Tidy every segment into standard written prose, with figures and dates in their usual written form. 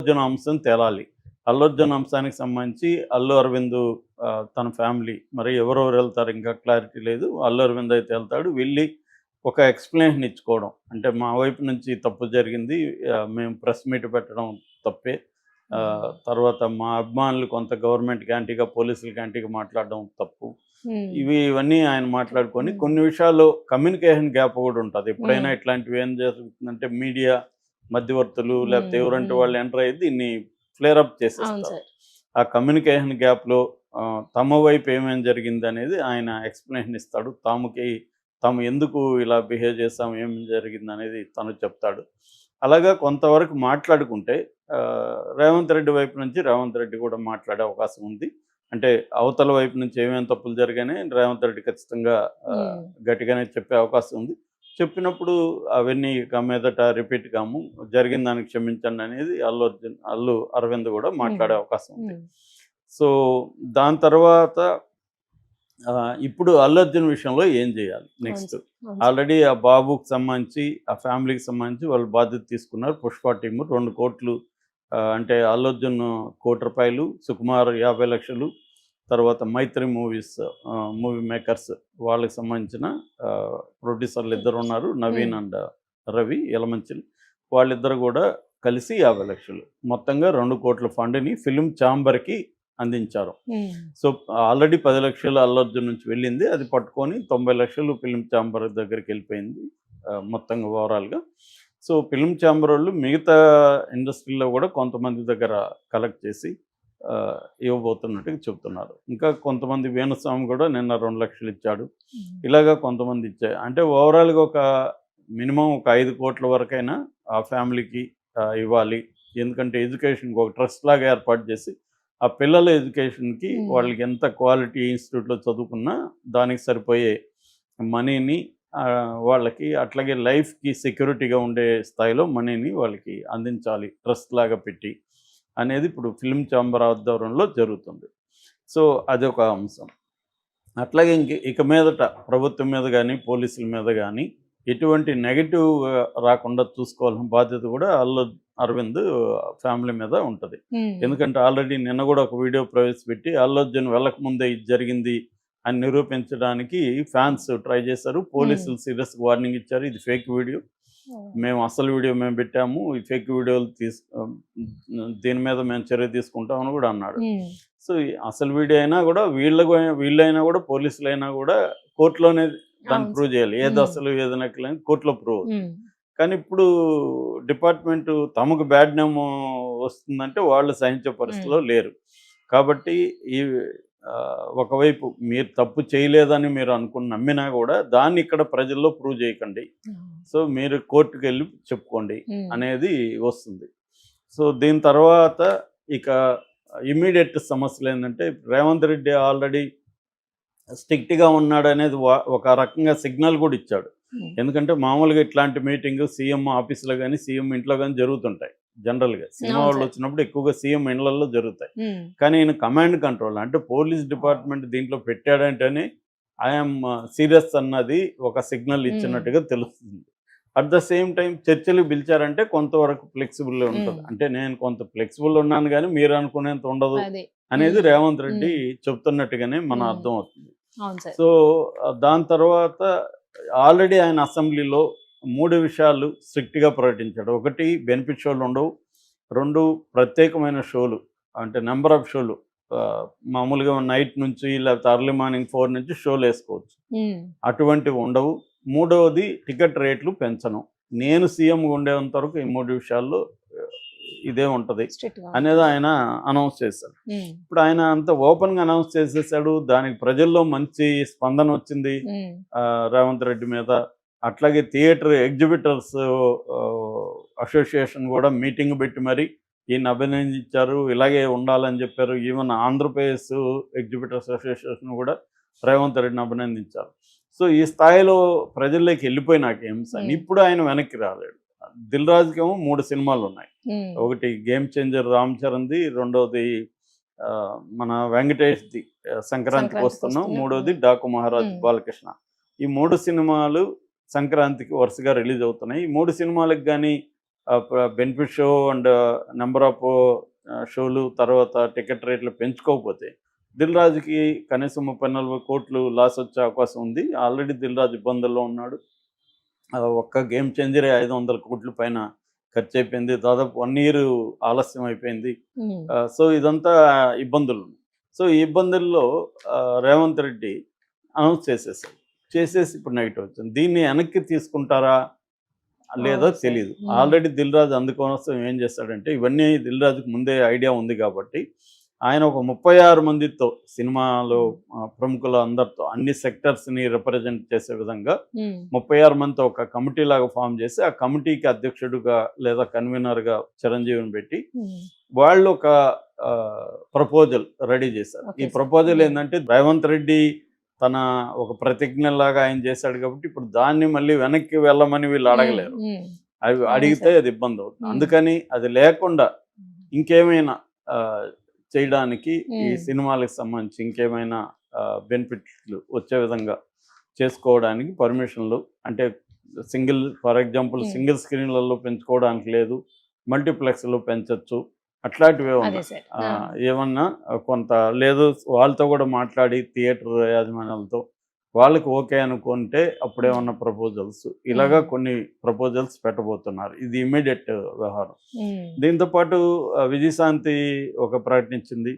అర్జున్ అంశం తేలాలి. అల్లు అర్జున్ అంశానికి సంబంధించి అల్లు అరవింద్ తన ఫ్యామిలీ మరి ఎవరెవరు వెళ్తారు ఇంకా క్లారిటీ లేదు. అల్లు అరవింద్ అయితే వెళ్తాడు. వెళ్ళి ఒక ఎక్స్‌ప్లనేషన్ ఇచ్చుకోవడం. అంటే మా వైపు నుంచి తప్పు జరిగింది. మేము ప్రెస్ మీట్ పెట్టడం తప్పే. తర్వాత మా అభిమానులు కొంత గవర్నమెంట్‌కి యాంటీగా, పోలీసులకి యాంటీగా మాట్లాడడం తప్పు. ఇవన్నీ ఆయన మాట్లాడుకొని కొన్ని విషయాల్లో కమ్యూనికేషన్ గ్యాప్ కూడా ఉంటది. ఎప్పుడైనా ఇట్లాంటివి ఏం జరుగుతుందంటే మీడియా మధ్యవర్తులు లేకపోతే ఎవరంటే వాళ్ళు ఎంటర్ అయ్యి దీన్ని ఫ్లేర్ అప్ చేసేస్తారు. ఆ కమ్యూనికేషన్ గ్యాప్‌లో తమ వైపు ఏమేం జరిగిందనేది ఆయన ఎక్స్‌ప్లనేషన్ ఇస్తాడు. తాము ఎందుకు ఇలా బిహేవ్ చేసాం, ఏం జరిగిందనేది తను చెప్తాడు. అలాగా కొంతవరకు మాట్లాడుకుంటే రేవంత్ రెడ్డి వైపు నుంచి రేవంత్ రెడ్డి కూడా మాట్లాడే అవకాశం ఉంది. అంటే అవతల వైపు నుంచి ఏమేమి తప్పులు జరిగాయని రేవంత్ రెడ్డి ఖచ్చితంగా గట్టిగానే చెప్పే అవకాశం ఉంది. చెప్పినప్పుడు అవన్నీ ఇక మీదట రిపీట్ కాము, జరిగిన దానికి క్షమించండి అనేది అల్లు అరవింద్ కూడా మాట్లాడే అవకాశం ఉంది. సో దాని తర్వాత ఇప్పుడు అల్లు అర్జున్ విషయంలో ఏం చేయాలి నెక్స్ట్? ఆల్రెడీ ఆ బాబుకి సంబంధించి ఆ ఫ్యామిలీకి సంబంధించి వాళ్ళు బాధ్యత తీసుకున్నారు. పుష్ప టీము 2 కోట్లు అంటే అల్లు అర్జున్ ₹1,00,00,000, సుకుమార్ 50,00,000, తర్వాత మైత్రి మూవీ మేకర్స్ వాళ్ళకి సంబంధించిన ప్రొడ్యూసర్లు ఇద్దరు ఉన్నారు, నవీన్ అండ్ రవి యలమంచిలి. వాళ్ళిద్దరు కూడా కలిసి 50,00,000 మొత్తంగా 2 కోట్ల ఫండ్ని ఫిల్మ్ ఛాంబర్కి అందించారు. సో ఆల్రెడీ 10,00,000 అల్లు అర్జున్ నుంచి వెళ్ళింది. అది పట్టుకొని 90,00,000 ఫిల్మ్ ఛాంబర్ దగ్గరికి వెళ్ళిపోయింది మొత్తంగా ఓవరాల్గా. సో ఫిల్మ్ ఛాంబర్ వాళ్ళు మిగతా ఇండస్ట్రీలో కూడా కొంతమంది దగ్గర కలెక్ట్ చేసి ఇవ్వబోతున్నట్టుగా చెప్తున్నారు. ఇంకా కొంతమంది వేణుస్వామి కూడా నిన్న 2 లక్షలు ఇచ్చాడు. ఇలాగా కొంతమంది ఇచ్చారు. అంటే ఓవరాల్గా ఒక మినిమం ఒక 5 కోట్ల వరకైనా ఆ ఫ్యామిలీకి ఇవ్వాలి. ఎందుకంటే ఎడ్యుకేషన్కి ఒక ట్రస్ట్ లాగా ఏర్పాటు చేసి ఆ పిల్లల ఎడ్యుకేషన్కి వాళ్ళకి ఎంత క్వాలిటీ ఇన్స్టిట్యూట్లో చదువుకున్నా దానికి సరిపోయే మనీని వాళ్ళకి, అట్లాగే లైఫ్కి సెక్యూరిటీగా ఉండే స్థాయిలో మనీని వాళ్ళకి అందించాలి ట్రస్ట్ లాగా పెట్టి అనేది ఇప్పుడు ఫిల్మ్ ఛాంబర్ ఆధ్వర్యంలో జరుగుతుంది. సో అదొక అంశం. అట్లాగే ఇక మీదట ప్రభుత్వం మీద కానీ పోలీసుల మీద కానీ ఎటువంటి నెగటివ్ రాకుండా చూసుకోవాల్సిన బాధ్యత కూడా అల్లు అరవింద్ ఫ్యామిలీ మీద ఉంటుంది. ఎందుకంటే ఆల్రెడీ నిన్న కూడా ఒక వీడియో ప్రవేశపెట్టి అల్లు అర్జున్ వెళ్ళకముందే ఇది జరిగింది అని నిరూపించడానికి ఫ్యాన్స్ ట్రై చేశారు. పోలీసులు సీరియస్ వార్నింగ్ ఇచ్చారు, ఇది ఫేక్ వీడియో, మేము అసలు వీడియో మేము పెట్టాము, ఈ ఫేక్ వీడియోలు దీని మీద మేము చర్య తీసుకుంటామని కూడా అన్నాడు. సో అసలు వీడియో అయినా కూడా వీళ్ళైనా కూడా పోలీసులైనా కూడా కోర్టులోనే దాన్ని ప్రూవ్ చేయాలి. ఏది అసలు ఏది నకిలీ అని కోర్టులో ప్రూవ్. కానీ ఇప్పుడు డిపార్ట్మెంట్ తమకు బ్యాడ్ నేమ్ వస్తుందంటే వాళ్ళు సహించే పరిస్థితిలో లేరు. కాబట్టి ఈ ఒకవైపు మీరు తప్పు చేయలేదని మీరు నమ్మినా కూడా దాన్ని ఇక్కడ ప్రజల్లో ప్రూవ్ చేయకండి, సో మీరు కోర్టుకు వెళ్ళి చెప్పుకోండి అనేది వస్తుంది. సో దీని తర్వాత ఇక ఇమ్మీడియట్ సమస్యలు ఏంటంటే రేవంత్ రెడ్డి ఆల్రెడీ స్ట్రిక్ట్గా ఉన్నాడు అనేది ఒక రకంగా సిగ్నల్ కూడా ఇచ్చాడు. ఎందుకంటే మామూలుగా ఇట్లాంటి మీటింగ్ సీఎం ఆఫీసులో కానీ సీఎం ఇంట్లో కానీ జరుగుతుంటాయి. జనరల్గా సినిమా వాళ్ళు వచ్చినప్పుడు ఎక్కువగా సీఎం ఇండ్లలో జరుగుతాయి. కానీ ఈయన కమాండ్ కంట్రోల్ అంటే పోలీస్ డిపార్ట్మెంట్ దీంట్లో పెట్టాడంటేనే ఐఎమ్ సీరియస్ అన్నది ఒక సిగ్నల్ ఇచ్చినట్టుగా తెలుస్తుంది. అట్ ద సేమ్ టైం చర్చలు పిలిచారంటే కొంతవరకు ఫ్లెక్సిబుల్ ఉంటుంది. అంటే నేను కొంత ఫ్లెక్సిబుల్ ఉన్నాను కానీ మీరు అనుకునేంత ఉండదు అనేది రేవంత్ రెడ్డి చెప్తున్నట్టుగానే మన అర్థం అవుతుంది. సో దాని తర్వాత ఆల్రెడీ ఆయన అసెంబ్లీలో 3 విషయాలు స్ట్రిక్ట్గా ప్రకటించాడు. 1 బెనిఫిట్ షోలు ఉండవు, 2 ప్రత్యేకమైన షోలు అంటే నెంబర్ ఆఫ్ షోలు మామూలుగా నైట్ నుంచి లేకపోతే అర్లీ మార్నింగ్ 4 నుంచి షోలు వేసుకోవచ్చు, అటువంటివి ఉండవు. 3వది టికెట్ రేట్లు పెంచను. నేను సీఎంగా ఉండేంత వరకు ఈ 3 విషయాల్లో ఇదే ఉంటుంది అనేది ఆయన అనౌన్స్ చేశాడు. ఇప్పుడు ఆయన అంత ఓపెన్గా అనౌన్స్ చేసేసాడు. దానికి ప్రజల్లో మంచి స్పందన వచ్చింది రేవంత్ రెడ్డి మీద. అట్లాగే థియేటర్ ఎగ్జిబిటర్స్ అసోసియేషన్ కూడా మీటింగ్ పెట్టి మరి ఈయన అభినందించారు, ఇలాగే ఉండాలని చెప్పారు. ఈవెన్ ఆంధ్రప్రదేశ్ ఎగ్జిబిటర్స్ అసోసియేషన్ కూడా రేవంత్ రెడ్డిని అభినందించారు. సో ఈ స్థాయిలో ప్రజల్లోకి వెళ్ళిపోయినాక ఇప్పుడు ఆయన వెనక్కి రాలేడు. దిల్ రాజుకేమో 3 సినిమాలు ఉన్నాయి. 1 గేమ్ చేంజర్ రామ్ చరణ్ది, 2వది మన వెంకటేష్ది సంక్రాంతికి వస్తున్నాం, 3వది డాకు మహారాజ్ బాలకృష్ణ. ఈ 3 సినిమాలు సంక్రాంతికి వరుసగా రిలీజ్ అవుతున్నాయి. ఈ 3 సినిమాలకు కానీ benefit show and number of షోలు తర్వాత టికెట్ రేట్లు పెంచుకోకపోతే దిల్ రాజుకి కనీసం 30-40 కోట్లు లాస్ వచ్చే అవకాశం ఉంది. ఆల్రెడీ దిల్ రాజు ఇబ్బందుల్లో ఉన్నాడు. ఒక్క గేమ్ చేంజరే 500 కోట్ల పైన ఖర్చయిపోయింది. దాదాపు 1 ఇయర్ ఆలస్యం అయిపోయింది. సో ఇదంతా ఇబ్బందులు. సో ఈ ఇబ్బందుల్లో రేవంత్ రెడ్డి అనౌన్స్ చేసేసారు. చేసేసి ఇప్పుడు నెగెటివ్ వచ్చింది. దీన్ని వెనక్కి తీసుకుంటారా లేదో తెలీదు. ఆల్రెడీ దిల్ రాజు అందుకోసం ఏం చేస్తాడంటే, ఇవన్నీ దిల్ రాజుకి ముందే ఐడియా ఉంది కాబట్టి ఆయన ఒక 36 మందితో సినిమాలో ప్రముఖుల అందరితో అన్ని సెక్టర్స్ని రిప్రజెంట్ చేసే విధంగా 36 మందితో ఒక కమిటీ లాగా ఫామ్ చేసి ఆ కమిటీకి అధ్యక్షుడుగా లేదా కన్వీనర్గా చిరంజీవిని పెట్టి వాళ్ళు ఒక ప్రపోజల్ రెడీ చేశారు. ఈ ప్రపోజల్ ఏంటంటే రేవంత్ రెడ్డి తన ఒక ప్రతిజ్ఞలాగా ఆయన చేశాడు కాబట్టి ఇప్పుడు దాన్ని మళ్ళీ వెనక్కి వెళ్ళమని వీళ్ళు అడగలేరు. అవి అడిగితే అది ఇబ్బంది అవుతుంది. అందుకని అది లేకుండా ఇంకేమైనా చేయడానికి ఈ సినిమాలకు సంబంధించి ఇంకేమైనా బెనిఫిట్లు వచ్చే విధంగా చేసుకోవడానికి పర్మిషన్లు అంటే ఫర్ ఎగ్జాంపుల్ సింగిల్ స్క్రీన్లలో పెంచుకోవడానికి లేదు, మల్టీప్లెక్స్లో పెంచవచ్చు, అట్లాంటివే ఉన్నాయి. ఏమన్నా కొంత లేదు వాళ్ళతో కూడా మాట్లాడి థియేటర్ యాజమాన్యాలతో వాళ్ళకి ఓకే అనుకుంటే అప్పుడేమన్నా ప్రపోజల్స్ ఇలాగా కొన్ని ప్రపోజల్స్ పెట్టబోతున్నారు. ఇది ఇమ్మీడియట్ వ్యవహారం. దీంతోపాటు విజయశాంతి ఒక ప్రకటించింది.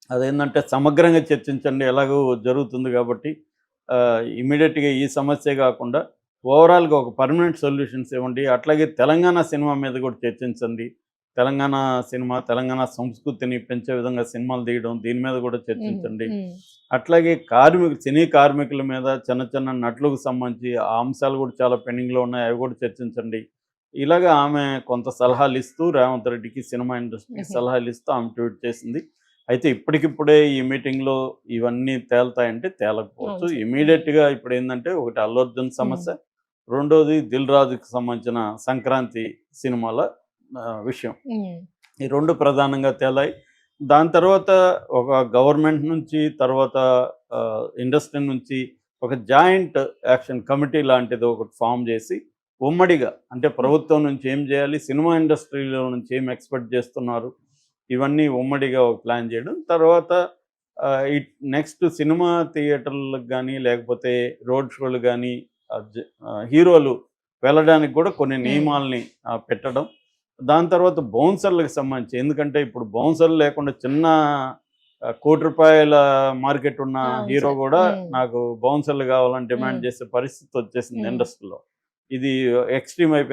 అదేంటంటే సమగ్రంగా చర్చించండి, ఎలాగో జరుగుతుంది కాబట్టి ఇమ్మీడియట్గా ఈ సమస్య కాకుండా ఓవరాల్గా ఒక పర్మనెంట్ సొల్యూషన్స్ ఇవ్వండి. అట్లాగే తెలంగాణ సినిమా మీద కూడా చర్చించండి. తెలంగాణ సినిమా తెలంగాణ సంస్కృతిని పెంచే విధంగా సినిమాలు తీయడం దీని మీద కూడా చర్చించండి. అట్లాగే సినీ కార్మికుల మీద చిన్న చిన్న నటులకు సంబంధించి ఆ అంశాలు కూడా చాలా పెండింగ్లో ఉన్నాయి, అవి కూడా చర్చించండి. ఇలాగా ఆమె కొంత సలహాలు ఇస్తూ రేవంత్ రెడ్డికి సినిమా ఇండస్ట్రీకి సలహాలు ఇస్తూ ఆమె ట్వీట్ చేసింది. అయితే ఇప్పటికిప్పుడే ఈ మీటింగ్లో ఇవన్నీ తేలుతాయంటే తేలకపోవచ్చు. ఇమీడియట్గా ఇప్పుడు ఏంటంటే ఒకటి అల్లు అర్జున్ సమస్య, రెండోది దిల్ రాజుకి సంబంధించిన సంక్రాంతి సినిమాల విషయం. ఈ రెండు ప్రధానంగా తేలాయి. దాని తర్వాత ఒక గవర్నమెంట్ నుంచి తర్వాత ఇండస్ట్రీ నుంచి ఒక జాయింట్ యాక్షన్ కమిటీ లాంటిది ఒకటి ఫామ్ చేసి ఉమ్మడిగా అంటే ప్రభుత్వం నుంచి ఏం చేయాలి, సినిమా ఇండస్ట్రీలో నుంచి ఏం ఎక్స్పెక్ట్ చేస్తున్నారు, ఇవన్నీ ఉమ్మడిగా ఒక ప్లాన్ చేయడం. తర్వాత నెక్స్ట్ సినిమా థియేటర్లకు కానీ లేకపోతే రోడ్ షోలు కానీ హీరోలు వెళ్ళడానికి కూడా కొన్ని నియమాలని పెట్టడం. దాని తర్వాత బౌన్సర్లకు సంబంధించి, ఎందుకంటే ఇప్పుడు బౌన్సర్లు లేకుండా చిన్న ₹1,00,00,000 మార్కెట్ ఉన్న హీరో కూడా నాకు బౌన్సర్లు కావాలని డిమాండ్ చేసే పరిస్థితి వచ్చేసింది ఇండస్ట్రీలో. ఇది ఎక్స్ట్రీమ్ అయిపోయింది.